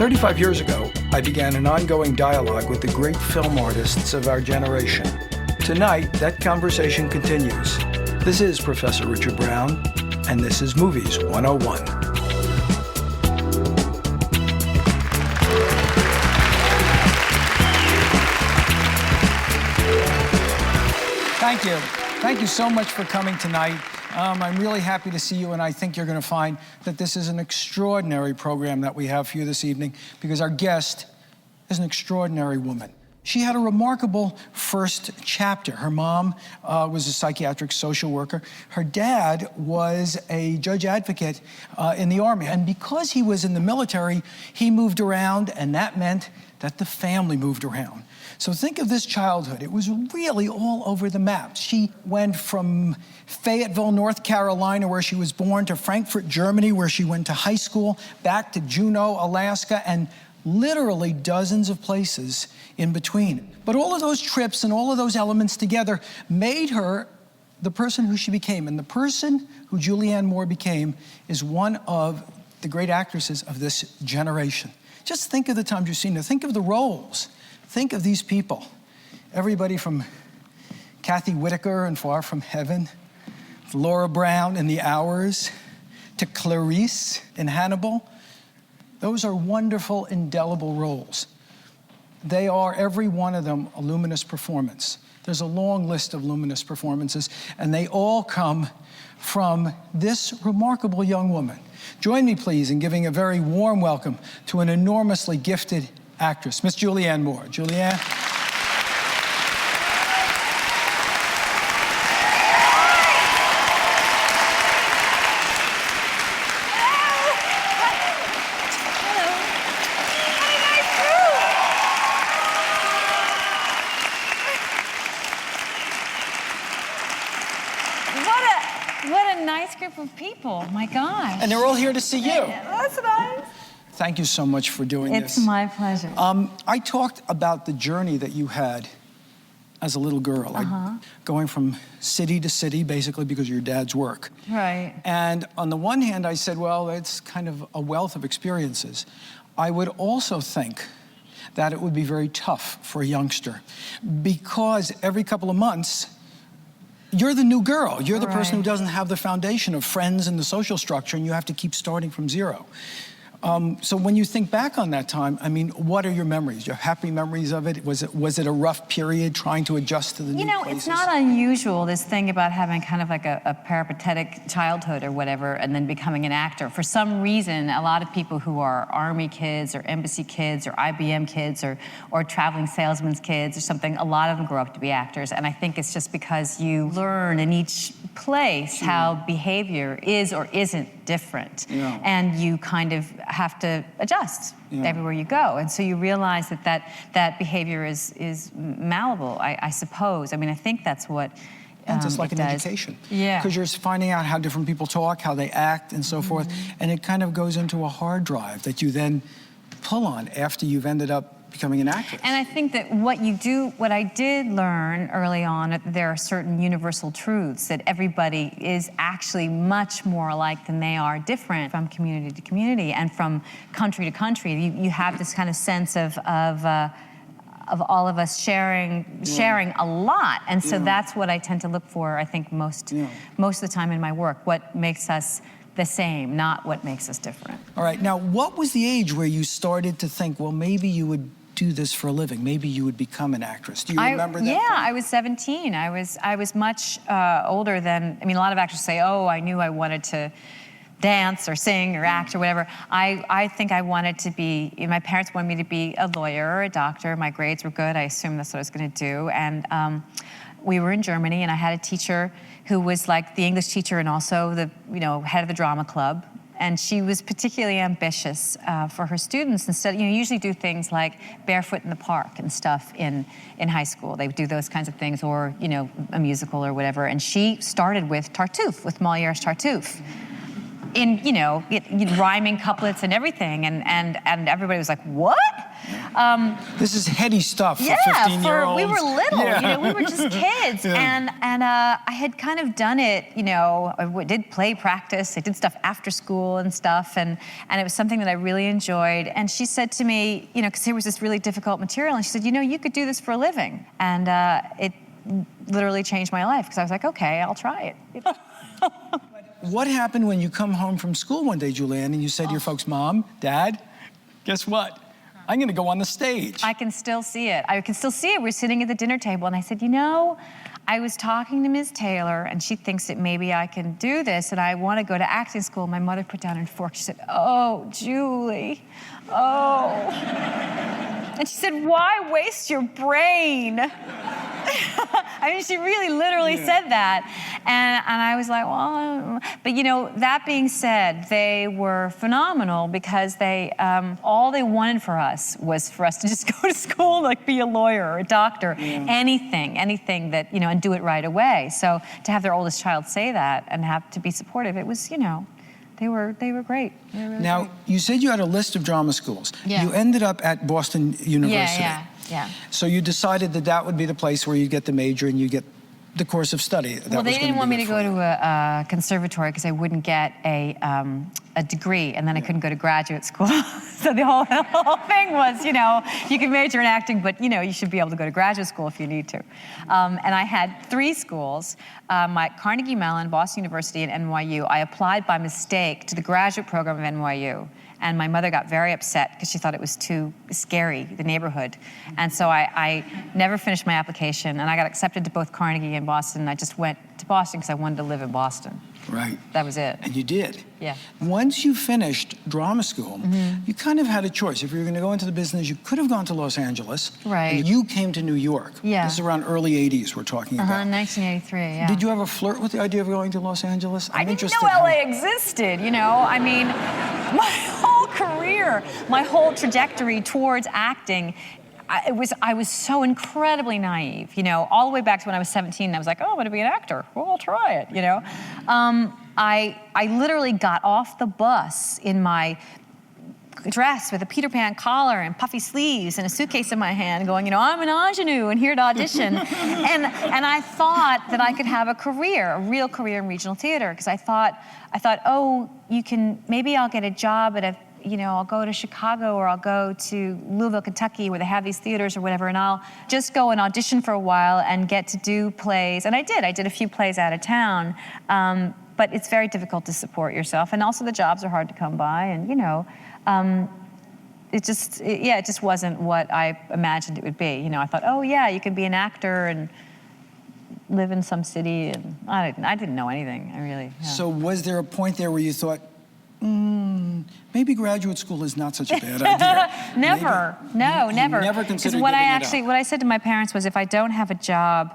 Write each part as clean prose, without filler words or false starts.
35 years ago, I began an ongoing dialogue with the great film artists of our generation. Tonight, that conversation continues. This is Professor Richard Brown, and this is Movies 101. Thank you. Thank you so much for coming tonight. I'm really happy to see you, and I think you're going to find that this is an extraordinary program that we have for you this evening, because our guest is an extraordinary woman. She had a remarkable first chapter. Her mom was a psychiatric social worker. Her dad was a judge advocate in the Army. And because he was in the military, he moved around, and that meant that the family moved around. So think of this childhood. It was really all over the map. She went from Fayetteville, North Carolina, where she was born, to Frankfurt, Germany, where she went to high school, back to Juneau, Alaska, and literally dozens of places in between. But all of those trips and all of those elements together made her the person who she became. And the person who Julianne Moore became is one of the great actresses of this generation. Just think of the times you've seen her. Think of the roles. Think of these people. Everybody from Kathy Whitaker in Far From Heaven, Laura Brown in The Hours, to Clarice in Hannibal. Those are wonderful, indelible roles. They are, every one of them, a luminous performance. There's a long list of luminous performances, and they all come from this remarkable young woman. Join me, please, in giving a very warm welcome to an enormously gifted actress, Miss Julianne Moore. Julianne. What a nice group of people, my gosh. And they're all here to see you. That's nice. Thank you so much for doing this. It's my pleasure. I talked about the journey that you had as a little girl, going from city to city, basically because of your dad's work. Right. And on the one hand, I said, well, it's kind of a wealth of experiences. I would also think that it would be very tough for a youngster, because every couple of months, you're the new girl. You're the person who doesn't have the foundation of friends and the social structure, and you have to keep starting from zero. So when you think back on that time, I mean, what are your memories? Your happy memories of it? Was it a rough period trying to adjust to the new places? It's not unusual, this thing about having kind of like a peripatetic childhood or whatever, and then becoming an actor. For some reason, a lot of people who are Army kids or embassy kids or IBM kids or traveling salesman's kids or something, a lot of them grow up to be actors. And I think it's just because you learn in each place how behavior is or isn't different. Yeah. And you kind of have to adjust everywhere you go. And so you realize that behavior is malleable, I suppose. I mean, I think that's what and just like in education. Yeah. Because you're finding out how different people talk, how they act, and so forth. And it kind of goes into a hard drive that you then pull on after you've ended up becoming an actress. And I think that what I did learn early on, there are certain universal truths that everybody is actually much more alike than they are different from community to community and from country to country. You have this kind of sense of all of us sharing a lot. And so that's what I tend to look for, I think, most of the time in my work. What makes us the same, not what makes us different. All right, now what was the age where you started to think, well, maybe you would do this for a living, maybe you would become an actress? Do you remember that? Yeah, I was 17. I was much older than, I mean, a lot of actors say, oh, I knew I wanted to dance or sing or act or whatever. I think I wanted to be, my parents wanted me to be a lawyer or a doctor. My grades were good. I assumed that's what I was going to do. And we were in Germany, and I had a teacher who was like the English teacher and also the head of the drama club. And she was particularly ambitious for her students. Instead, usually do things like barefoot in the park and stuff in high school. They would do those kinds of things, or a musical or whatever. And she started with Tartuffe, with Molière's Tartuffe. in, rhyming couplets and everything. And everybody was like, what? This is heady stuff for yeah, 15-year-olds. we were little, Yeah. we were just kids. Yeah. And I had kind of done it, I did play practice, I did stuff after school and stuff, and it was something that I really enjoyed. And she said to me, because there was this really difficult material, and she said, you could do this for a living. And it literally changed my life, because I was like, okay, I'll try it. What happened when you come home from school one day, Julianne, and you said to your folks, Mom, Dad, guess what? I'm going to go on the stage. I can still see it. We're sitting at the dinner table, and I said, I was talking to Ms. Taylor, and she thinks that maybe I can do this, and I want to go to acting school. My mother put down her fork. She said, oh, Julie, oh. And she said, why waste your brain? She really literally said that. And I was like, well, but that being said, they were phenomenal, because they, all they wanted for us was for us to just go to school, like be a lawyer or a doctor, anything that, and do it right away. So to have their oldest child say that and have to be supportive, it was, they were great. They were really now, great. you said you had a list of drama schools. Yeah. You ended up at Boston University. Yeah. So you decided that would be the place where you get the major and you get the course of study. Well, they didn't want me to go to a conservatory, because I wouldn't get a degree, and then I couldn't go to graduate school. So the whole thing was, you can major in acting, but you should be able to go to graduate school if you need to. And I had 3 schools: Carnegie Mellon, Boston University, and NYU. I applied by mistake to the graduate program of NYU. And my mother got very upset, because she thought it was too scary, the neighborhood. And so I never finished my application, and I got accepted to both Carnegie and Boston. I just went to Boston because I wanted to live in Boston. Right. That was it. And you did. Yeah. Once you finished drama school, you kind of had a choice. If you were going to go into the business, you could have gone to Los Angeles. Right. And you came to New York. Yeah. This is around early 80s we're talking about. 1983, yeah. Did you ever flirt with the idea of going to Los Angeles? I didn't know LA existed, my whole career, my whole trajectory towards acting, I was so incredibly naive, all the way back to when I was 17. I was like, oh, I want to be an actor. Well, I'll try it, I literally got off the bus in my dress with a Peter Pan collar and puffy sleeves and a suitcase in my hand, going, I'm an ingenue and here to audition. and I thought that I could have a real career in regional theater, because I thought, oh, maybe I'll get a job at I'll go to Chicago, or I'll go to Louisville, Kentucky, where they have these theaters or whatever, and I'll just go and audition for a while and get to do plays. And I did a few plays out of town, but it's very difficult to support yourself, and also the jobs are hard to come by, and it just wasn't what I imagined it would be. I thought, oh yeah, you can be an actor and live in some city, and I didn't know anything. So was there a point there where you thought, maybe graduate school is not such a bad idea? Never. Never. Never. Never considered what giving it up. What I said to my parents was, if I don't have a job,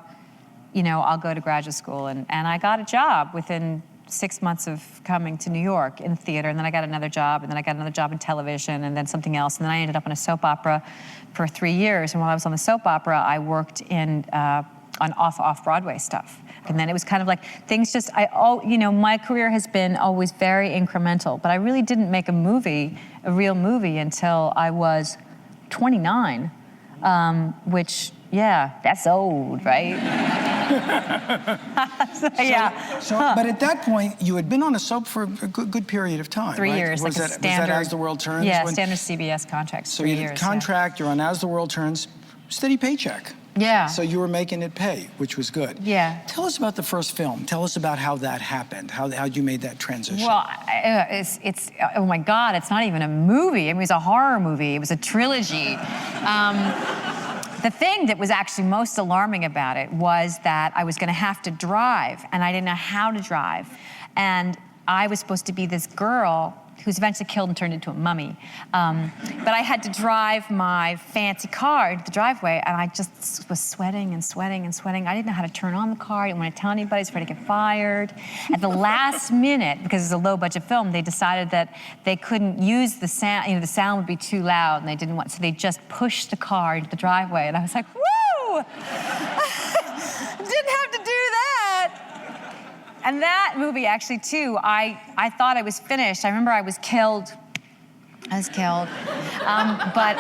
I'll go to graduate school. And I got a job within 6 months of coming to New York in theater, and then I got another job, and then I got another job in television, and then something else, and then I ended up on a soap opera for 3 years. And while I was on the soap opera, I worked on off-Broadway stuff. And then it was kind of like things just, my career has been always very incremental, but I really didn't make a real movie until I was 29, which, that's old, right? But at that point, you had been on a soap for a good period of time, 3 right? years, Was like that As the World Turns? Yeah, standard CBS contract. So you had a contract, you're on As the World Turns, steady paycheck. Yeah. So you were making it pay, which was good. Yeah. Tell us about the first film. Tell us about how that happened, how you made that transition. Well, it's oh my God, it's not even a movie. It was a horror movie. It was a trilogy. The thing that was actually most alarming about it was that I was going to have to drive, and I didn't know how to drive. And I was supposed to be this girl who was eventually killed and turned into a mummy. But I had to drive my fancy car into the driveway, and I just was sweating and sweating and sweating. I didn't know how to turn on the car. I didn't want to tell anybody. I was afraid to get fired. At the last minute, because it's a low-budget film, they decided that they couldn't use the sound. The sound would be too loud, and they didn't want. So they just pushed the car into the driveway, and I was like, "Woo! Didn't have to do that." And that movie, actually, too, I thought I was finished. I remember I was killed. But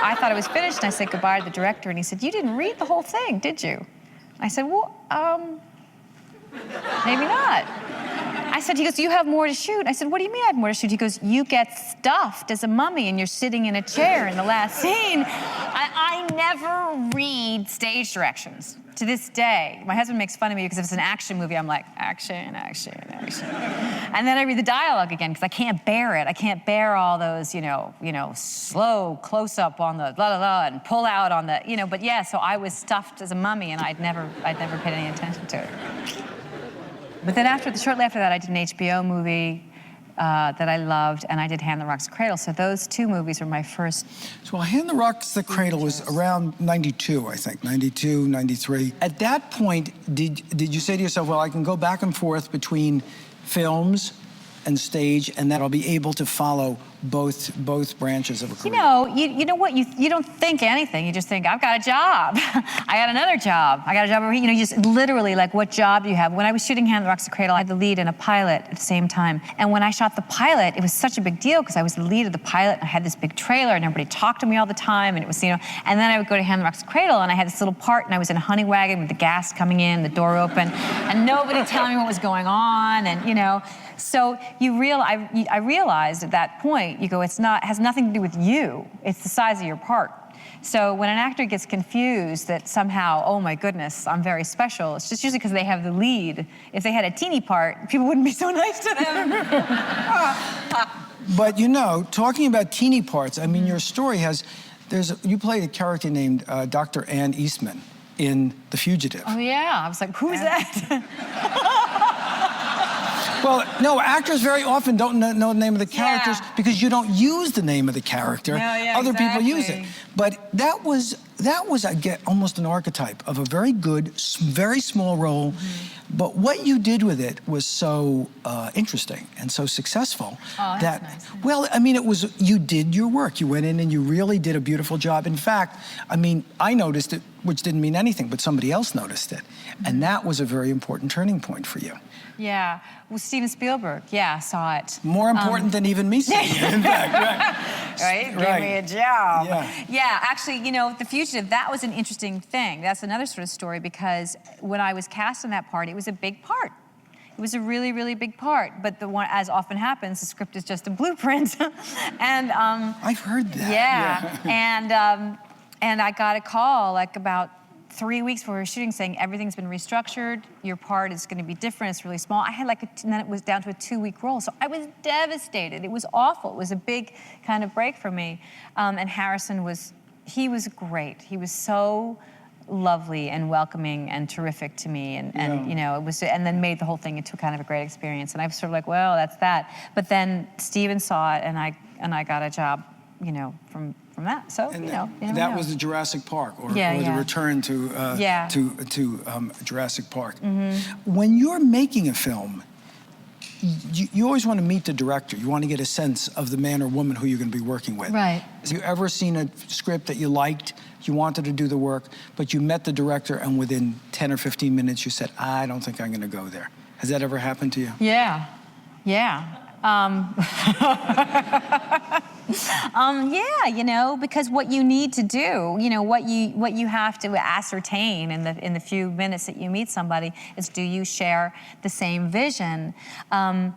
I thought I was finished, and I said goodbye to the director, and he said, "You didn't read the whole thing, did you?" I said, "Well, maybe not." I said, he goes, "Do you have more to shoot?" I said, "What do you mean I have more to shoot?" He goes, "You get stuffed as a mummy and you're sitting in a chair in the last scene." I never read stage directions to this day. My husband makes fun of me because if it's an action movie, I'm like, action, action, action. And then I read the dialogue again because I can't bear it. I can't bear all those, slow close up on the la la la and pull out on the, but yeah, so I was stuffed as a mummy and I'd never paid any attention to it. But then shortly after that, I did an HBO movie that I loved, and I did Hand That Rocks the Cradle. So those two movies were my first. So Hand That Rocks the Cradle was around 92, I think, 92, 93. At that point, did you say to yourself, well, I can go back and forth between films and stage, and that I'll be able to follow both branches of a career? You know what? You don't think anything. You just think, I've got a job. I got another job. I got a job over here. You just literally, like, what job do you have? When I was shooting Hand That Rocks the Cradle, I had the lead and a pilot at the same time. And when I shot the pilot, it was such a big deal because I was the lead of the pilot, and I had this big trailer, and everybody talked to me all the time, and it was, and then I would go to Hand That Rocks the Cradle, and I had this little part, and I was in a honey wagon with the gas coming in, the door open, and nobody telling me what was going on, and, So I realized at that point, you go, it has nothing to do with you. It's the size of your part. So when an actor gets confused that somehow, oh my goodness, I'm very special, it's just usually because they have the lead. If they had a teeny part, people wouldn't be so nice to them. But talking about teeny parts, I mean, your story you played a character named Dr. Ann Eastman in The Fugitive. Oh yeah, I was like, who's that? Well, no, actors very often don't know the name of the characters because you don't use the name of the character. Other people use it. But that was I get almost an archetype of a very good, very small role. But what you did with it was so interesting and so successful that's nice. Well, I mean, you did your work. You went in and you really did a beautiful job. In fact, I mean, I noticed it, which didn't mean anything, but somebody else noticed it. And that was a very important turning point for you. Yeah, well, Steven Spielberg, saw it. More important than even me seeing it, in fact, right? Give me a job. Yeah, actually, The Fugitive, that was an interesting thing. That's another sort of story because when I was cast in that part, it was a big part. It was a really, really big part, but as often happens, the script is just a blueprint. And I've heard that. Yeah. And I got a call about 3 weeks before we were shooting saying everything's been restructured, your part is going to be different, it's really small. I had and then it was down to a 2-week role, so I was devastated. It was awful. It was a big kind of break for me. And Harrison was great. He was so lovely and welcoming and terrific to me, and it was, and then made the whole thing into kind of a great experience. And I was sort of like, well, that's that. But then Steven saw it, and I got a job, from that. So that was the Jurassic Park, or the return to Jurassic Park. When you're making a film, you always want to meet the director. You want to get a sense of the man or woman who you're going to be working with. Right. Have you ever seen a script that you liked, you wanted to do the work, but you met the director and within 10 or 15 minutes you said, I don't think I'm going to go there? Has that ever happened to you? Yeah. Because what you need to do, what you have to ascertain in the few minutes that you meet somebody is, do you share the same vision? And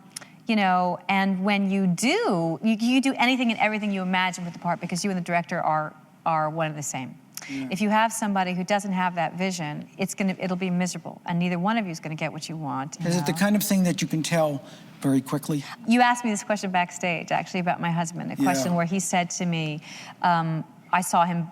when you do, you do anything and everything you imagine with the part because you and the director are one and the same. Yeah. If you have somebody who doesn't have that vision, it'll be miserable, and neither one of you is going to get what you want. Is it the kind of thing that you can tell very quickly? You asked me this question backstage, actually, about my husband. A question where he said to me, I saw him.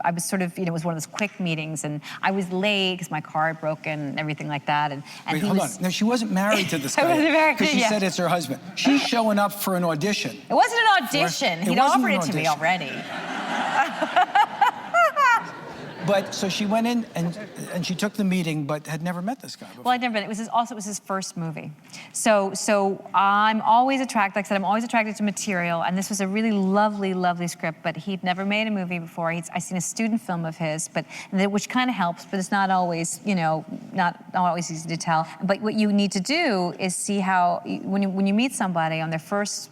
I was sort of, it was one of those quick meetings, and I was late because my car had broken and everything like that. And wait, hold on. No, she wasn't married to this guy. I wasn't married. Because she said it's her husband. She's showing up for an audition. It wasn't an audition. He'd offered it to me already. But so she went in and she took the meeting, but had never met this guy before. Well, I'd never been. It was his first movie. So I'm always attracted, like I said, I'm always attracted to material, and this was a really lovely, lovely script, but he'd never made a movie before. I'd seen a student film of his, which kind of helps, but it's not always, not always easy to tell. But what you need to do is see how, when you meet somebody on their first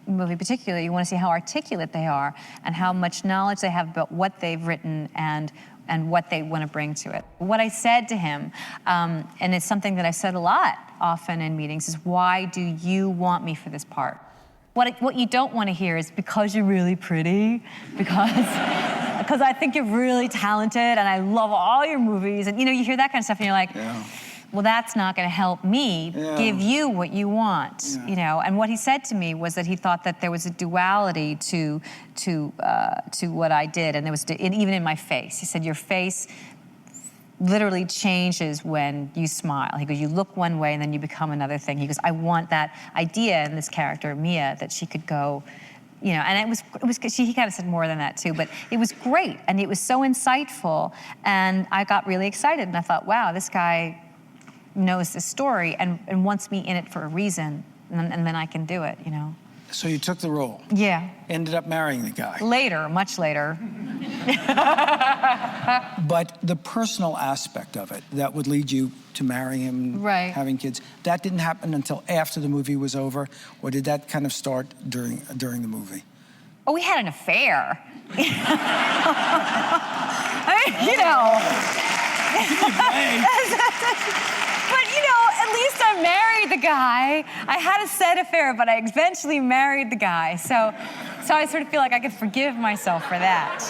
movie particularly, you want to see how articulate they are and how much knowledge they have about what they've written and what they want to bring to it. What I said to him, and it's something that I said a lot often in meetings, is why do you want me for this part? What you don't want to hear is because you're really pretty, because I think you're really talented and I love all your movies, and you hear that kind of stuff and you're like, yeah. Well, that's not going to help me give you what you want, And what he said to me was that he thought that there was a duality to what I did, and there was even in my face. He said, your face literally changes when you smile. He goes, you look one way and then you become another thing. He goes, I want that idea in this character, Mia, that she could go. And it was. He kind of said more than that too, but it was great and it was so insightful, and I got really excited and I thought, wow, this guy knows this story and wants me in it for a reason, and then I can do it, So you took the role. Yeah. Ended up marrying the guy. Later, much later. But the personal aspect of it that would lead you to marrying him, right, having kids, that didn't happen until after the movie was over, or did that kind of start during the movie? Oh, we had an affair. But at least I married the guy. I had a said affair, but I eventually married the guy. So I sort of feel like I could forgive myself for that.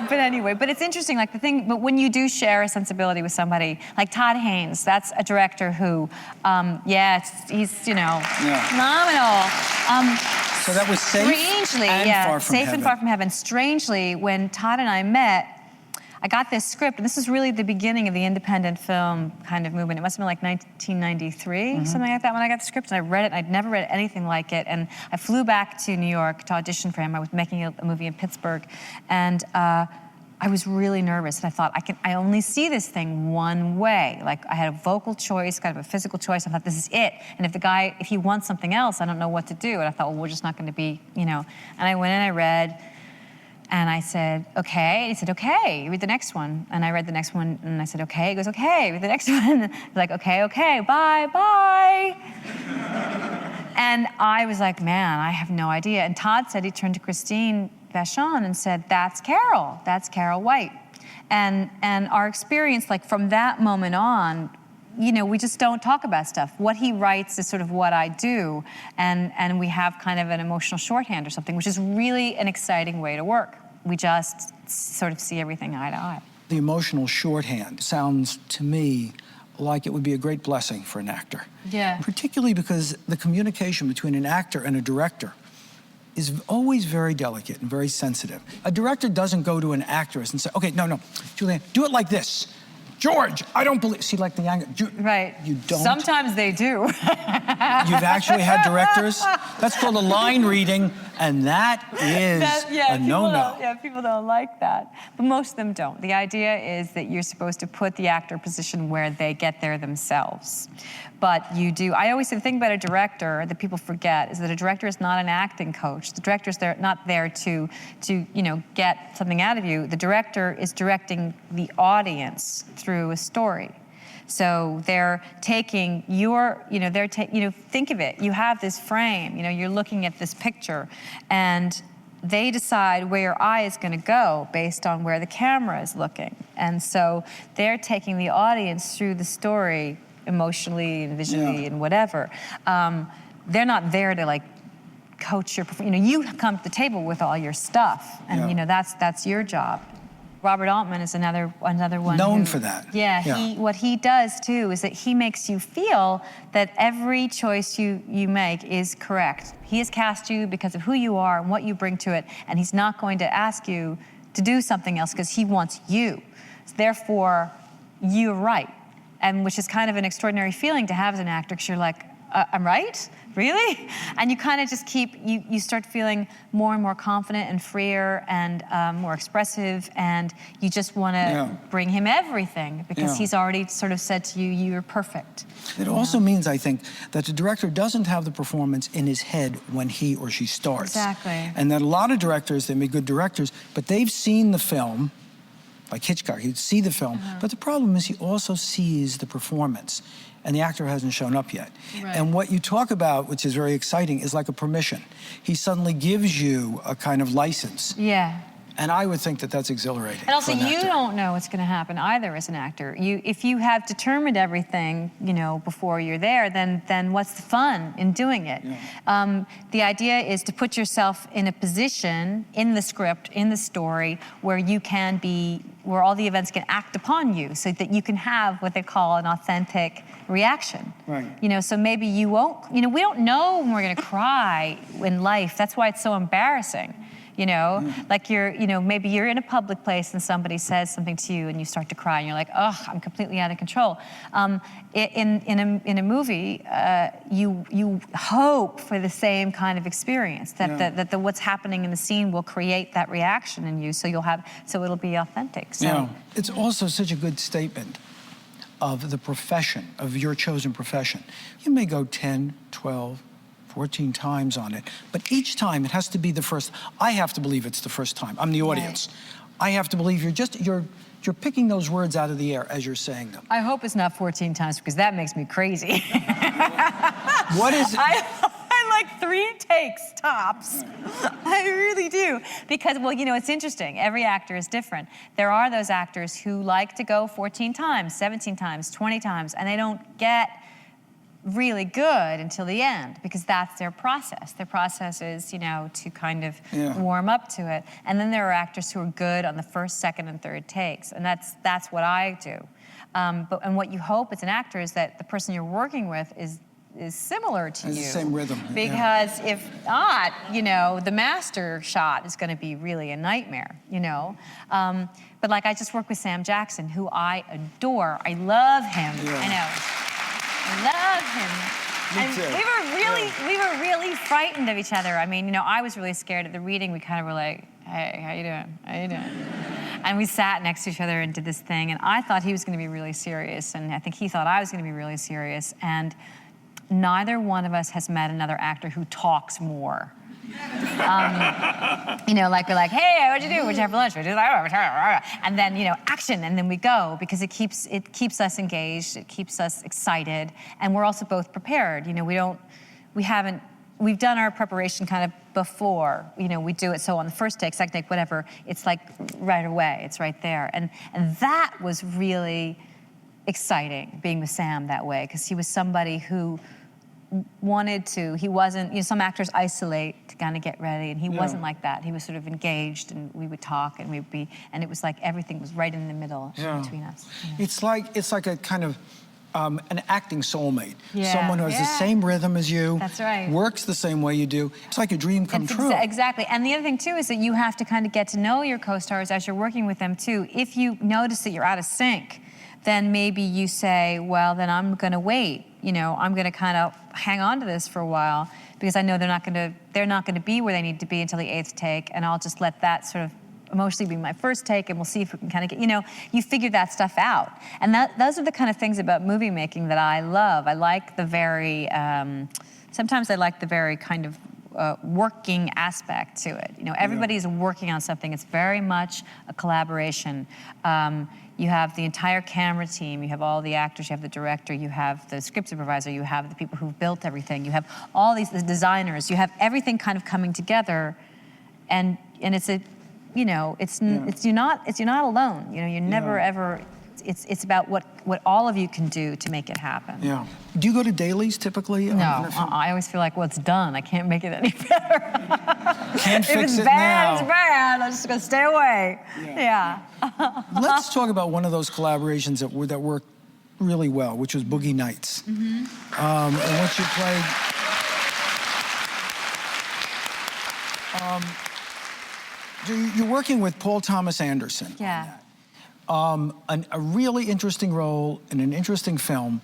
But anyway, but it's interesting, but when you do share a sensibility with somebody, like Todd Haynes, that's a director who, he's, phenomenal. So that was Safe and Far From Heaven. Strangely, when Todd and I met, I got this script, and this is really the beginning of the independent film kind of movement. It must have been like 1993, something like that, when I got the script, and I read it, and I'd never read anything like it, and I flew back to New York to audition for him. I was making a movie in Pittsburgh, and I was really nervous, and I thought, I only see this thing one way. Like, I had a vocal choice, kind of a physical choice. I thought, this is it. And if he wants something else, I don't know what to do. And I thought, well, we're just not going to be, And I went and I read, and I said, okay. And he said, okay, read the next one. And I read the next one, and I said, okay. He goes, okay, read the next one. He's like, okay, bye, bye. And I was like, man, I have no idea. And Todd said he turned to Christine Vachon and said, that's Carol White. And our experience, like from that moment on, we just don't talk about stuff. What he writes is sort of what I do, and we have kind of an emotional shorthand or something, which is really an exciting way to work. We just sort of see everything eye to eye. The emotional shorthand sounds to me like it would be a great blessing for an actor. Yeah. Particularly because the communication between an actor and a director is always very delicate and very sensitive. A director doesn't go to an actress and say, okay, no, Julianne, do it like this. George, I don't believe, see, like the anger. Right. You don't. Sometimes they do. You've actually had directors? That's called a line reading, and that is a no-no. People don't like that. But most of them don't. The idea is that you're supposed to put the actor position where they get there themselves. But you do. I always say the thing about a director that people forget is that a director is not an acting coach. The director is not there to get something out of you. The director is directing the audience through a story. So they're taking think of it. You have this frame. You're looking at this picture, and they decide where your eye is going to go based on where the camera is looking. And so they're taking the audience through the story emotionally and visually and whatever. They're not there to coach your performance. You come to the table with all your stuff, and that's your job. Robert Altman is another one known for that. What he does too is that he makes you feel that every choice you make is correct. He has cast you because of who you are and what you bring to it, and he's not going to ask you to do something else because he wants you. Therefore, you're right. And which is kind of an extraordinary feeling to have as an actor, because you're like, I'm right? Really? And you kind of just keep, you start feeling more and more confident and freer and more expressive, and you just want to bring him everything because he's already sort of said to you, you're perfect. It also means, I think, that the director doesn't have the performance in his head when he or she starts. Exactly. And that a lot of directors, they may be good directors, but they've seen the film, like Hitchcock, he'd see the film, but the problem is he also sees the performance, and the actor hasn't shown up yet. Right. And what you talk about, which is very exciting, is like a permission. He suddenly gives you a kind of license. Yeah. And I would think that that's exhilarating. And also, for an you actor. don't know what's going to happen either as an actor. If you have determined everything, you know, before you're there, then what's the fun in doing it? Yeah. The idea is to put yourself in a position in the script, in the story, where you can be, where all the events can act upon you, so that you can have what they call an authentic reaction. Right. You know, so maybe you won't. You know, we don't know when we're going to cry in life. That's why it's so embarrassing. You know, like maybe you're in a public place and somebody says something to you and you start to cry and you're like, oh, I'm completely out of control. In a movie, you hope for the same kind of experience, that what's happening in the scene will create that reaction in you, so it'll be authentic. So. Yeah. It's also such a good statement of the profession, of your chosen profession. You may go 10, 12, 14 times on it, but each time it has to be the first. I have to believe it's the first time. I'm the audience. Right. I have to believe you're picking those words out of the air as you're saying them. I hope it's not 14 times, because that makes me crazy. What is it? I like 3 takes tops. I really do. Because, well, you know, it's interesting. Every actor is different. There are those actors who like to go 14 times, 17 times, 20 times, and they don't get really good until the end, because that's their process. Their process is, you know, to kind of warm up to it. And then there are actors who are good on the first, second, and third takes, and that's what I do. And what you hope as an actor is that the person you're working with is similar to you. The same rhythm. Because if not, you know, the master shot is going to be really a nightmare, you know. But like, I just worked with Sam Jackson, who I adore. I love him. I know. Love him. Me And too. we were really frightened of each other. I mean, you know, I was really scared at the reading. We kind of were like, hey, how you doing? How you doing? And we sat next to each other and did this thing, and I thought he was going to be really serious, and I think he thought I was going to be really serious, and neither one of us has met another actor who talks more. You know, like we're like, hey, what'd you do? What'd you have for lunch? And then, you know, action, and then we go, because it keeps us engaged, it keeps us excited, and we're also both prepared. You know, we've done our preparation kind of before. You know, we do it so on the first take, second take, whatever, it's like right away, it's right there. And that was really exciting, being with Sam that way, because he was somebody who he wasn't, you know, some actors isolate to kind of get ready, and he wasn't like that. He was sort of engaged, and we would talk, and and it was like everything was right in the middle between us. Yeah. It's like a kind of an acting soulmate. Yeah. Someone who has the same rhythm as you. That's right. Works the same way you do. It's like a dream come true. Exactly. And the other thing, too, is that you have to kind of get to know your co-stars as you're working with them, too. If you notice that you're out of sync, then maybe you say, well, then I'm going to wait. You know, I'm going to kind of hang on to this for a while, because I know they're not going to be where they need to be until the 8th take, and I'll just let that sort of emotionally be my first take, and we'll see if we can kind of get, you know, you figure that stuff out. And those are the kind of things about movie making that I love. I like the very, sometimes I like the very kind of working aspect to it. You know, everybody's working on something. It's very much a collaboration. You have the entire camera team, you have all the actors, you have the director, you have the script supervisor, you have the people who've built everything, you have all the designers, you have everything kind of coming together, and it's a, you know, you're not alone. You know, you're never ever. It's about what all of you can do to make it happen. Yeah. Do you go to dailies typically? No, I always feel like, well, it's done. I can't make it any better. Can't fix it If now. it's bad, I'm just gonna stay away. Yeah. Let's talk about one of those collaborations that worked really well, which was Boogie Nights. And once you played, you're working with Paul Thomas Anderson. Yeah. A really interesting role in an interesting film.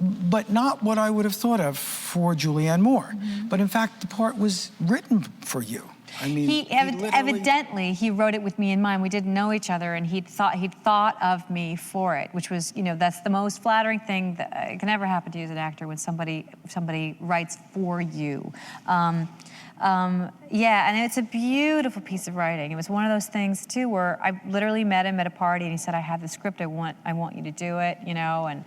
but not what I would have thought of for Julianne Moore. But in fact, the part was written for you. I mean, he evidently he wrote it with me in mind. We didn't know each other, and he'd thought of me for it, which was, you know, that's the most flattering thing that can ever happen to you as an actor, when somebody writes for you. Yeah, and it's a beautiful piece of writing. It was one of those things too where I literally met him at a party, and he said, "I have the script. I want you to do it," you know, and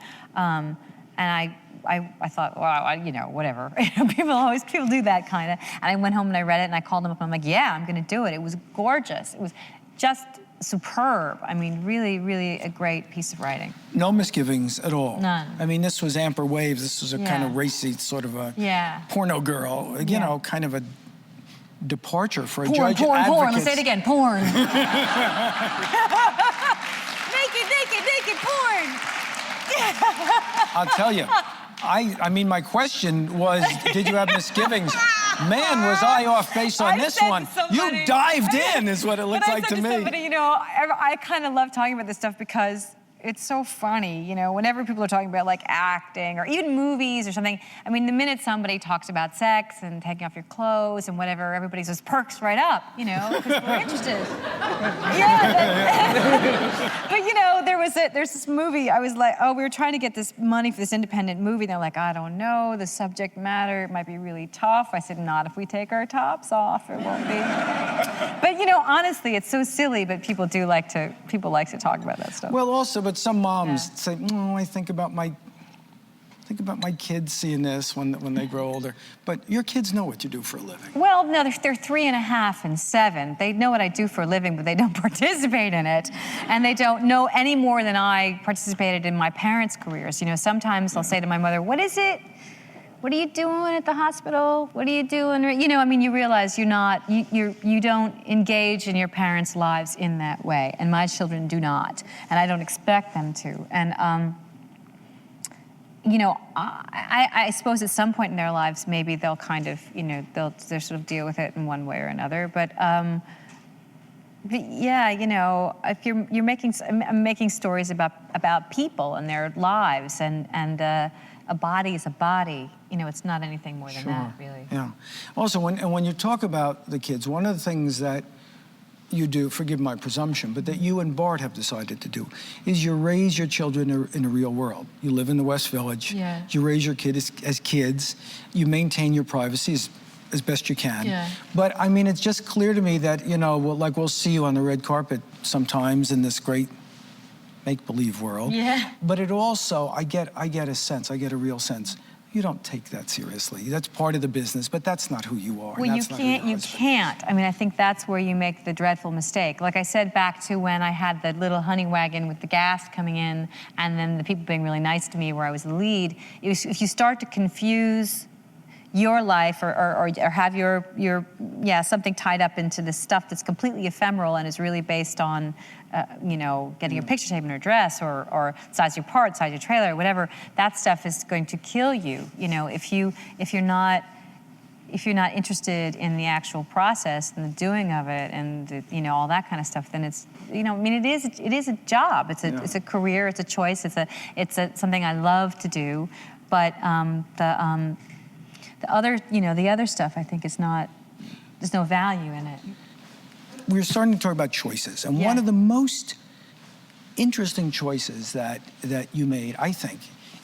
I thought, well, you know, whatever. people do that kind of. And I went home and I read it, and I called him up and I'm like, yeah, I'm going to do it. It was gorgeous. It was just superb. I mean, really, really a great piece of writing. No misgivings at all. None. I mean, this was Amber Waves. This was a kind of racy sort of a porno girl. You know, kind of a departure for a judge advocate. Porn. Let's say it again. Porn. naked porn. I'll tell you. I mean, my question was, did you have misgivings? Man, was I off base on this one. You dived in, is what it looks like to me. Somebody, you know, I kind of love talking about this stuff because it's so funny, you know, whenever people are talking about like acting or even movies or something. I mean, the minute somebody talks about sex and taking off your clothes and whatever, everybody says perks right up, you know, because we're interested. But you know, there's this movie, I was like, oh, we were trying to get this money for this independent movie. They're like, I don't know, the subject matter, it might be really tough. I said, not if we take our tops off, it won't be. But you know, honestly, it's so silly, but people like to talk about that stuff. Well, also, but some moms say, "Oh, I think about my kids seeing this when they grow older." But your kids know what you do for a living. Well, no, they're 3.5 and 7. They know what I do for a living, but they don't participate in it, and they don't know any more than I participated in my parents' careers. You know, sometimes I'll say to my mother, "What is it? What are you doing at the hospital? What are you doing?" You know, I mean, you realize you don't engage in your parents' lives in that way, and my children do not, and I don't expect them to. And you know, I suppose at some point in their lives, maybe they'll kind of, you know, they'll sort of deal with it in one way or another. But yeah, you know, if I'm making stories about people and their lives, and a body is a body. You know, it's not anything more than that, really. Yeah. Also, when you talk about the kids, one of the things that you do, forgive my presumption, but that you and Bart have decided to do, is you raise your children in a real world. You live in the West Village. Yeah. You raise your kids as kids. You maintain your privacy as best you can. Yeah. But I mean, it's just clear to me that, you know, we'll see you on the red carpet sometimes in this great make-believe world. Yeah. But it also, I get a sense, I get a real sense. You don't take that seriously. That's part of the business, but that's not who you are. Well, you can't. I mean, I think that's where you make the dreadful mistake. Like I said, back to when I had the little honey wagon with the gas coming in, and then the people being really nice to me where I was the lead. If you start to confuse your life or have your something tied up into this stuff that's completely ephemeral and is really based on you know, getting a picture taken or a dress or size your part, size your trailer, whatever, that stuff is going to kill you. You know, if you're not interested in the actual process and the doing of it and you know, all that kind of stuff, then it's, you know, I mean, it is a job. It's a career. It's a choice. It's something I love to do, but the other stuff, I think, is not. There's no value in it. We're starting to talk about choices, and one of the most interesting choices that you made, I think,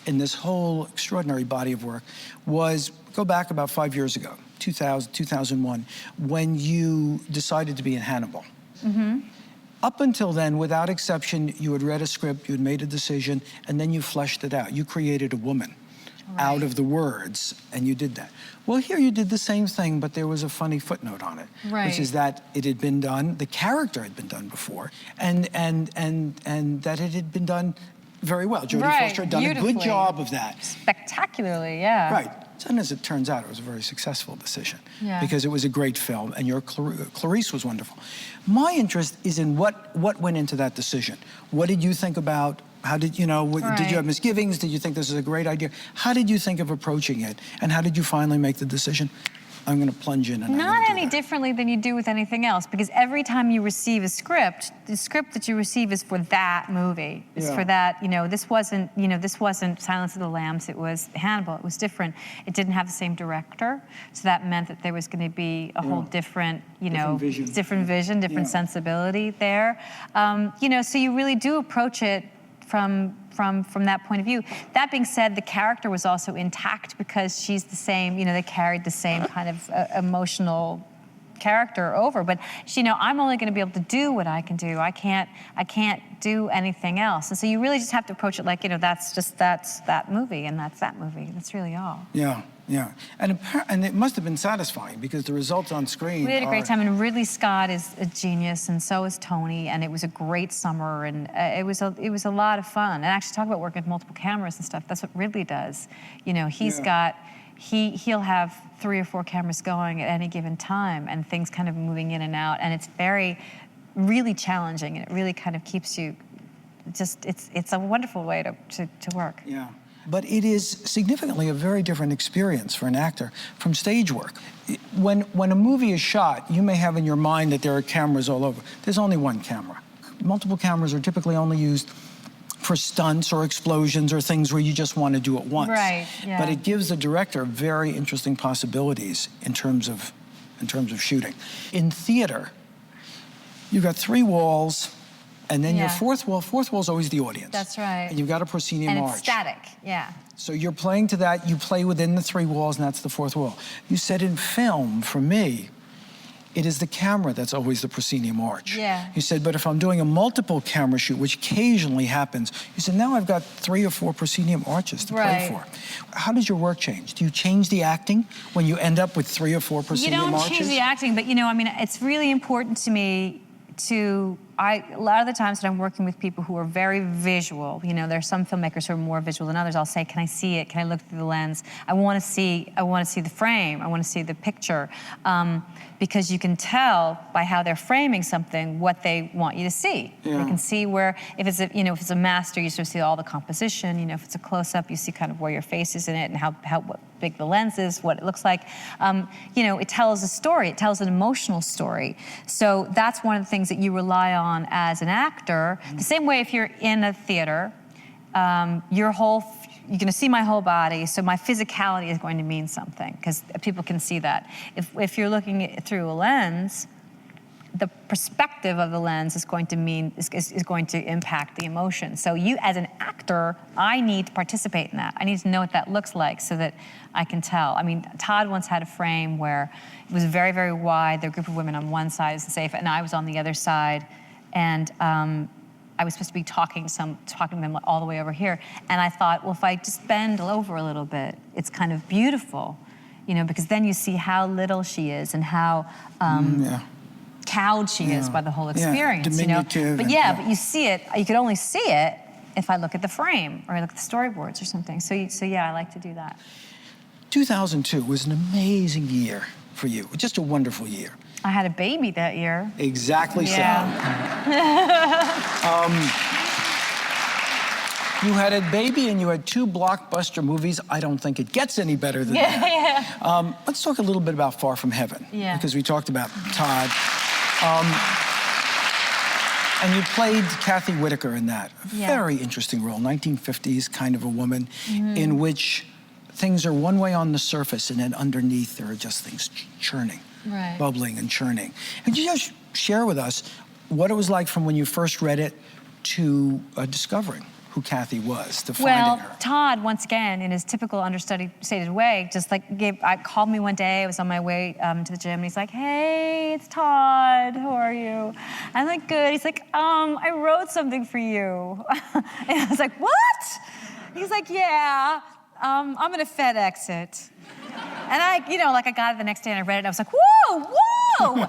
in this whole extraordinary body of work was, go back about 5 years ago, 2001, when you decided to be in Hannibal. Mm-hmm. Up until then, without exception, you had read a script, you had made a decision, and then you fleshed it out. You created a woman out of the words, and you did that. Well, here you did the same thing, but there was a funny footnote on it, which is that it had been done, the character had been done before, and that it had been done very well. Jodie Foster had done a good job of that. Spectacularly, yeah. Right. And as it turns out, it was a very successful decision because it was a great film, and your Clarice was wonderful. My interest is in what went into that decision. What did you think about? How did you know? Did you have misgivings? Did you think this is a great idea? How did you think of approaching it? And how did you finally make the decision? I'm going to plunge in and I'm Not gonna do any that. differently than you do with anything else, because every time you receive a script, the script that you receive is for that movie. It's for that, this wasn't Silence of the Lambs, it was Hannibal, it was different. It didn't have the same director, so that meant that there was going to be a whole different, different vision, different sensibility there. So you really do approach it from that point of view. That being said, the character was also intact because she's the same, they carried the same kind of emotional character over. But I'm only going to be able to do what I can do. I can't do anything else. And so you really just have to approach it like, that's that movie, and that's that movie. That's really all. Yeah. Yeah, and it must have been satisfying because the results on screen. We had a great time, and Ridley Scott is a genius, and so is Tony, and it was a great summer, and it was a lot of fun. And actually, talk about working with multiple cameras and stuff. That's what Ridley does. He's got he'll have 3 or 4 cameras going at any given time, and things kind of moving in and out, and it's really challenging, and it really kind of keeps you. It's a wonderful way to work. Yeah. But it is significantly a very different experience for an actor from stage work. When a movie is shot, you may have in your mind that there are cameras all over. There's only one camera. Multiple cameras are typically only used for stunts or explosions or things where you just want to do it once. Right, yeah. But it gives the director very interesting possibilities in terms of shooting. In theater, you've got 3 walls, and then your fourth wall is always the audience. That's right. And you've got a proscenium arch. And it's static, yeah. So you're playing to that, you play within the 3 walls, and that's the 4th wall. You said in film, for me, it is the camera that's always the proscenium arch. Yeah. You said, but if I'm doing a multiple camera shoot, which occasionally happens, you said, now I've got 3 or 4 proscenium arches to play for. How does your work change? Do you change the acting when you end up with 3 or 4 proscenium arches? You don't change the acting, but it's really important to me a lot of the times that I'm working with people who are very visual, there's some filmmakers who are more visual than others. I'll say, can I see it? Can I look through the lens? I want to see the frame. I want to see the picture. Because you can tell by how they're framing something what they want you to see. Yeah. You can see where, if it's a master, you sort of see all the composition. If it's a close-up, you see kind of where your face is in it and what big the lens is, what it looks like. It tells a story. It tells an emotional story. So that's one of the things that you rely on as an actor. The same way if you're in a theater, you're going to see my whole body, so my physicality is going to mean something because people can see that. If you're looking through a lens, the perspective of the lens is going to impact the emotion. So you, as an actor, I need to participate in that. I need to know what that looks like so that I can tell. I mean, Todd once had a frame where it was very, very wide. There were a group of women on one side, safe, and I was on the other side, and I was supposed to be talking to them all the way over here. And I thought, well, if I just bend over a little bit, it's kind of beautiful, because then you see how little she is and how cowed she is by the whole experience. Diminutive. But but you see it, you could only see it if I look at the frame or I look at the storyboards or something. So I like to do that. 2002 was an amazing year for you, just a wonderful year. I had a baby that year. Exactly so. You had a baby and you had 2 blockbuster movies. I don't think it gets any better than that. Let's talk a little bit about Far From Heaven. Because we talked about Todd. And you played Kathy Whitaker in that. A very interesting role, 1950s kind of a woman, in which things are one way on the surface and then underneath there are just things churning. Bubbling and churning. Could you just share with us what it was like from when you first read it to discovering who Kathy was, to finding her? Todd, once again, in his typical understated way, just called me one day. I was on my way to the gym, and he's like, "Hey, it's Todd. How are you?" I'm like, "Good." He's like, "I wrote something for you." And I was like, "What?" He's like, "Yeah, I'm gonna FedEx it." And I got it the next day and I read it and I was like, whoa!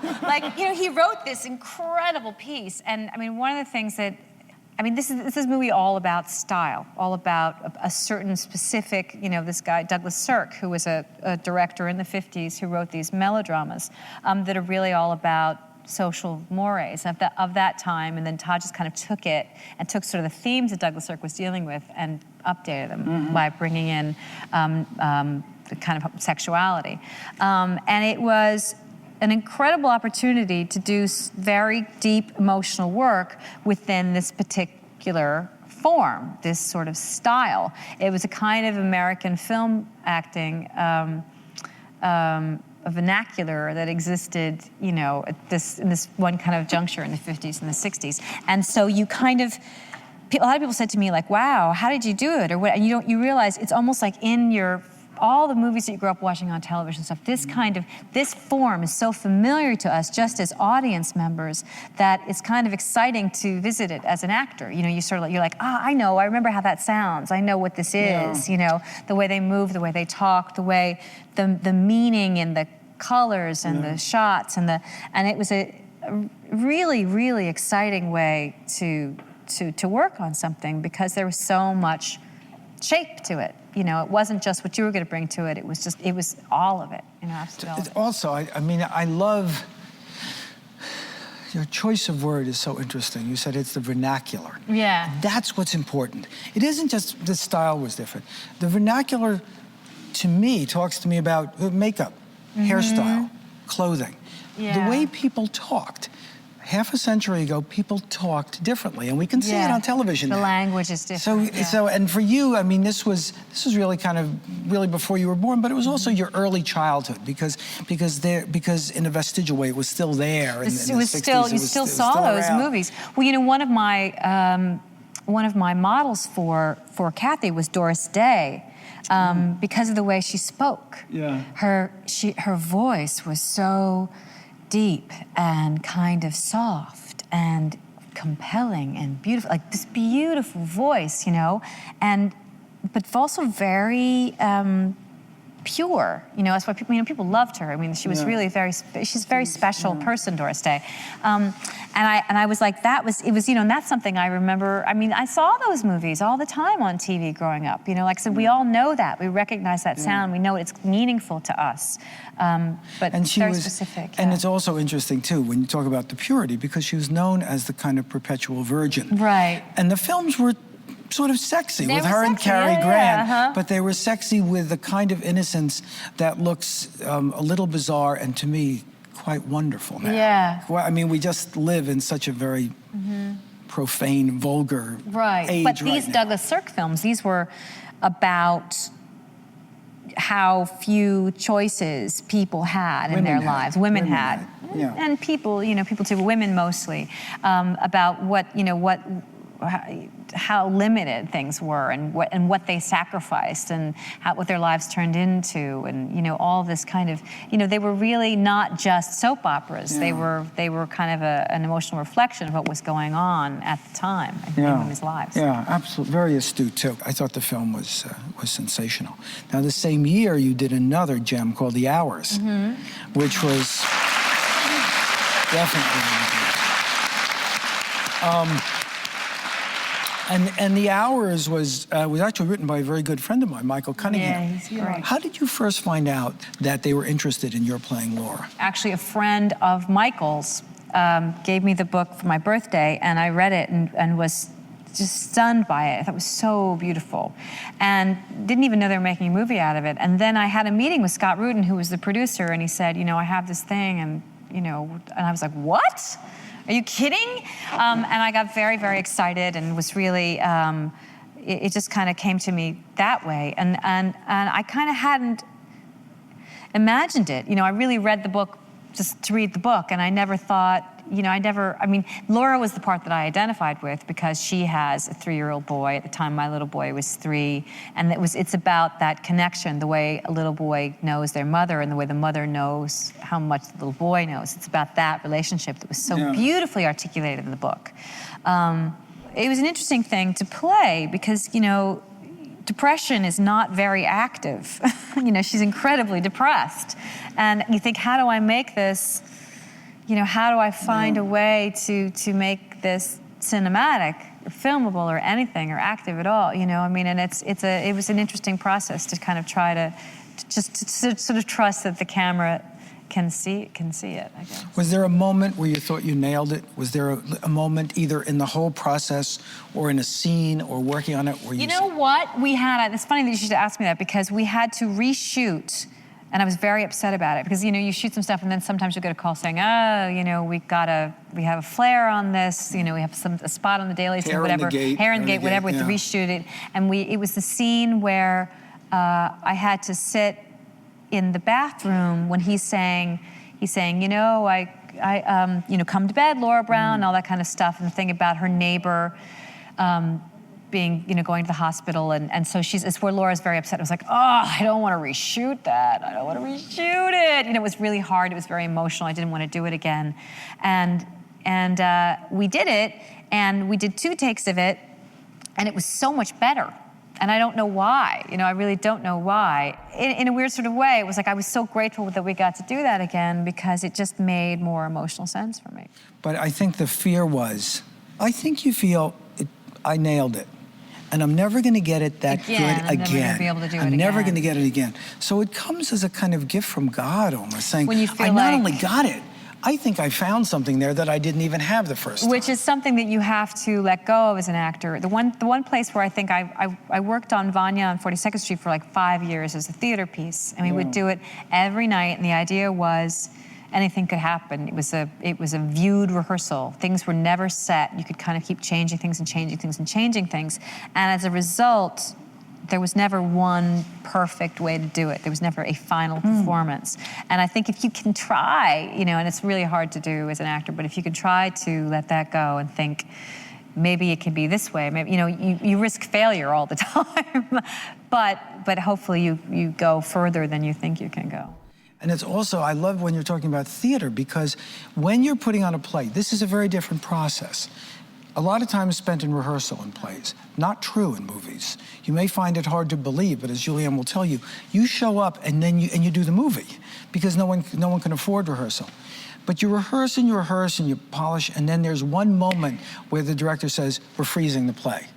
He wrote this incredible piece. And one of the things this is a movie all about style, all about a certain specific, this guy, Douglas Sirk, who was a director in the 50s who wrote these melodramas that are really all about social mores of that time. And then Todd just kind of took it and took sort of the themes that Douglas Sirk was dealing with and updated them by bringing in the kind of sexuality. And it was an incredible opportunity to do very deep emotional work within this particular form, this sort of style. It was a kind of American film acting, a vernacular that existed, you know, in this one kind of juncture in the 50s and the 60s. And so you kind of, a lot of people said to me, like, wow, how did you do it? Or what? And you realize it's almost like in all the movies that you grew up watching on television stuff, this form is so familiar to us just as audience members that it's kind of exciting to visit it as an actor. You know, you're like, I know, I remember how that sounds. I know what this is, you know, the way they move, the way they talk, the way, the meaning in the colors and the shots and it was a really, really exciting way to work on something because there was so much shape to it. You know, it wasn't just what you were going to bring to it. It was all of it. You know, absolutely. Also, I mean, I love your choice of word is so interesting. You said it's the vernacular. Yeah. That's what's important. It isn't just the style was different. The vernacular, to me, talks to me about makeup, hairstyle, clothing, the way people talked. Half a century ago, people talked differently, and we can see it on television. The now. language is different. So, and for you, I mean, this was really kind of really before you were born, but it was also your early childhood because in a vestigial way, it was still there. In the 60s, you still saw those movies. Well, you know, one of my models for Kathy was Doris Day. Because of the way she spoke. Yeah. Her voice was so deep and kind of soft and compelling and beautiful, like this beautiful voice, you know, but also very pure, you know. That's why people loved her. I mean, she was really she's a very special person, Doris Day. And I was like, you know, and that's something I remember. I mean, I saw those movies all the time on TV growing up. You know, like I said, we all know that. We recognize that sound. We know it's meaningful to us. But and she very was specific. And it's also interesting, too, when you talk about the purity, because she was known as the kind of perpetual virgin. Right. And the films were sort of sexy with her and sexy. Cary Grant, but they were sexy with the kind of innocence that looks a little bizarre and, to me, quite wonderful now. Yeah. Well, I mean, we just live in such a very profane, vulgar age But these right now. Douglas Sirk films, these were about how few choices people had in their lives. Women had. Yeah. And people, you know, people too, but women mostly, about how limited things were and what they sacrificed and what their lives turned into, and you know, all this kind of, you know, they were really not just soap operas. They were kind of an emotional reflection of what was going on at the time in women's lives. Yeah, absolutely, very astute too. I thought the film was sensational. Now, the same year you did another gem called The Hours, which was definitely. And The Hours was actually written by a very good friend of mine, Michael Cunningham. Yeah, he's great. How did you first find out that they were interested in your playing Laura? Actually, a friend of Michael's gave me the book for my birthday, and I read it and was just stunned by it. I thought it was so beautiful, and didn't even know they were making a movie out of it. And then I had a meeting with Scott Rudin, who was the producer, and he said, you know, I have this thing, and you know, and I was like, what? Are you kidding? And I got very, very excited and was really, it just kind of came to me that way. And I kind of hadn't imagined it. You know, I really read the book just to read the book, and I never thought, you know, I mean, Laura was the part that I identified with because she has a 3-year-old boy. At the time, my little boy was 3, and it's about that connection, the way a little boy knows their mother and the way the mother knows how much the little boy knows. It's about that relationship that was so beautifully articulated in the book. It was an interesting thing to play because, you know, depression is not very active. You know, she's incredibly depressed. And you think, how do I make this, you know, how do I find a way to make this cinematic or filmable or anything or active at all, you know? I mean, and it was an interesting process to kind of try to just sort of trust that the camera can see it, I guess. Was there a moment where you thought you nailed it? Was there a moment either in the whole process or in a scene or working on it where you... You know what? We had, it's funny that you should ask me that, because we had to reshoot, and I was very upset about it, because, you know, you shoot some stuff and then sometimes you get a call saying, oh, you know, we have a flare on this, you know, we have a spot on the dailies, whatever. Hair in the gate, whatever, we had to reshoot it. And it was the scene where I had to sit in the bathroom when he's saying, you know, you know, come to bed, Laura Brown, and all that kind of stuff, and the thing about her neighbor being, you know, going to the hospital, and so it's where Laura's very upset. I was like, oh, I don't want to reshoot that. I don't want to reshoot it. You know, it was really hard. It was very emotional. I didn't want to do it again, and we did it, and we did 2 takes of it, and it was so much better. And I don't know why, you know, I really don't know why. In a weird sort of way, it was like I was so grateful that we got to do that again, because it just made more emotional sense for me. But I think the fear was, I think you feel, I nailed it. And I'm never going to get it that good again. I'm never going to be able to do it again. I'm never going to get it again. So it comes as a kind of gift from God, almost, saying, when you feel I not only got it, I think I found something there that I didn't even have the first time. Which is something that you have to let go of as an actor. The one place where I think I worked on Vanya on 42nd Street for like 5 years as a theater piece, and we would do it every night, and the idea was anything could happen. It was a viewed rehearsal. Things were never set. You could kind of keep changing things and changing things and changing things, and as a result, there was never one perfect way to do it. There was never a final performance. And I think if you can try, you know, and it's really hard to do as an actor, but if you can try to let that go and think, maybe it can be this way, maybe, you know, you risk failure all the time, but hopefully you go further than you think you can go. And it's also, I love when you're talking about theater, because when you're putting on a play, this is a very different process. A lot of time is spent in rehearsal in plays. Not true in movies. You may find it hard to believe, but as Julianne will tell you, you show up and then you do the movie, because no one can afford rehearsal. But you rehearse and you polish, and then there's one moment where the director says, we're freezing the play.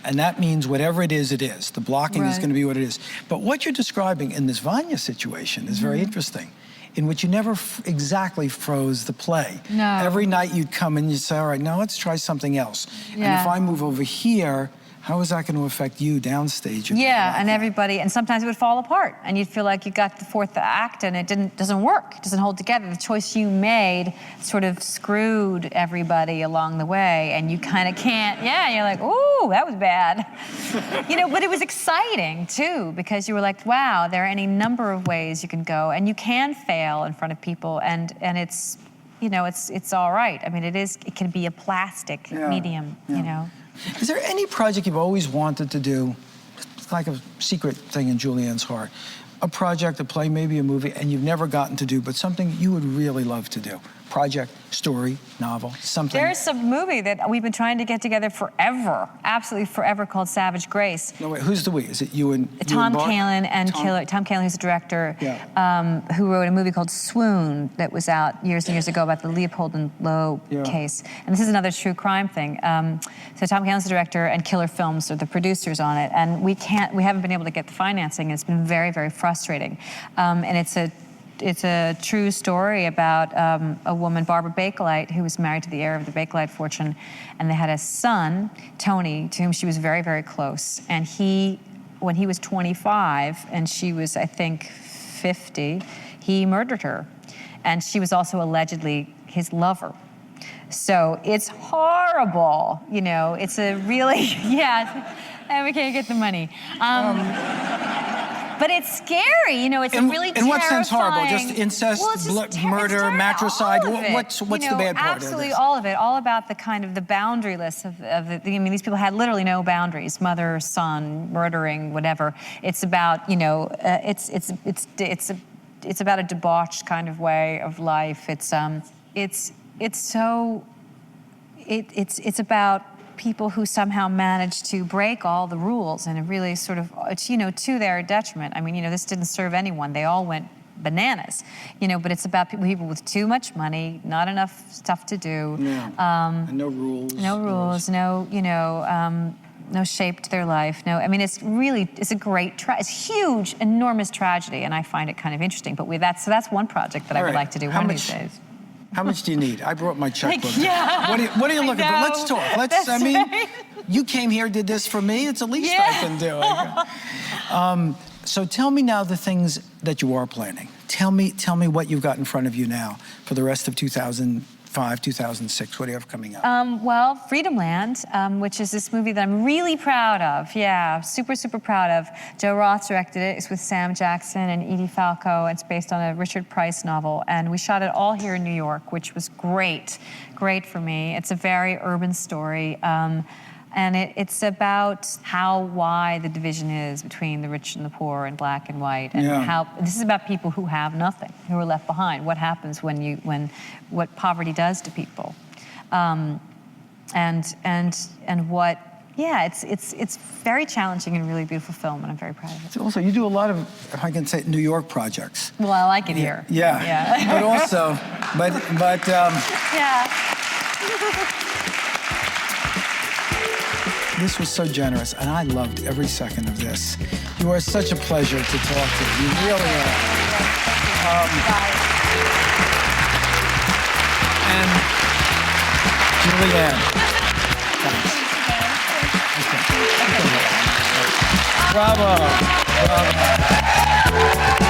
And that means whatever it is, it is. The blocking is going to be what it is. But what you're describing in this Vanya situation is very interesting, in which you never exactly froze the play. No. Every night you'd come and you'd say, all right, now let's try something else. Yeah. And if I move over here, how is that going to affect you downstage? Yeah, and everybody, and sometimes it would fall apart, and you'd feel like you got the 4th act and it doesn't work, it doesn't hold together. The choice you made sort of screwed everybody along the way, and you kind of can't, you're like, ooh, that was bad. You know, but it was exciting too, because you were like, wow, there are any number of ways you can go, and you can fail in front of people, and it's, you know, it's all right. I mean, it can be a plastic medium, you know. Is there any project you've always wanted to do? It's like a secret thing in Julianne's heart. A project, a play, maybe a movie, and you've never gotten to do, but something you would really love to do. Project, story, novel, something. There's a movie that we've been trying to get together forever, absolutely forever, called Savage Grace. No, wait, who's the we? Is it you and Tom Bart? Kalin and Tom Kalin, who's the director, who wrote a movie called Swoon that was out years and years ago about the Leopold and Lowe case. And this is another true crime thing. So Tom Kalin's the director, and Killer Films are the producers on it. And we haven't been able to get the financing. It's been very, very frustrating. And it's a true story about a woman, Barbara Bakelite, who was married to the heir of the Bakelite fortune, and they had a son, Tony, to whom she was very, very close. And when he was 25 and she was, I think, 50, he murdered her. And she was also allegedly his lover. So it's horrible, you know, it's a really, and we can't get the money. But it's scary, you know, it's a really terrifying... In what sense horrible? Just incest, murder, matricide? What's the bad part of this? Absolutely all of it, all about the kind of the boundaryless of it. I mean, these people had literally no boundaries, mother, son, murdering, whatever. It's about, you know, it's about a debauched kind of way of life. It's about people who somehow manage to break all the rules, and it really sort of, you know, to their detriment. I mean, you know, this didn't serve anyone. They all went bananas, you know, but it's about people with too much money, not enough stuff to do. And no rules. No rules, no, you know, no shape to their life. No, I mean, it's a great, it's huge, enormous tragedy, and I find it kind of interesting. But that's one project that I would like to do one of these days. How much do you need? I brought my checkbook. Yeah. What are you looking for? Let's talk. Right. You came here, did this for me. It's the least I can do. So tell me now the things that you are planning. Tell me what you've got in front of you now for the rest of 2005, 2006. What do you have coming up? Well, Freedom Land, which is this movie that I'm really proud of. Yeah, super, super proud of. Joe Roth directed it. It's with Sam Jackson and Edie Falco. It's based on a Richard Price novel. And we shot it all here in New York, which was great for me. It's a very urban story. And it's about why the division is between the rich and the poor and black and white, and how this is about people who have nothing, who are left behind. What happens when what poverty does to people, and what. Yeah, it's very challenging and really beautiful film, and I'm very proud of it. So also, you do a lot of, if I can say, New York projects. Well, I like it here. Yeah. But also, yeah. This was so generous, and I loved every second of this. You are such a pleasure to talk to. You really are. And Julianne. Thanks. Okay. Bravo.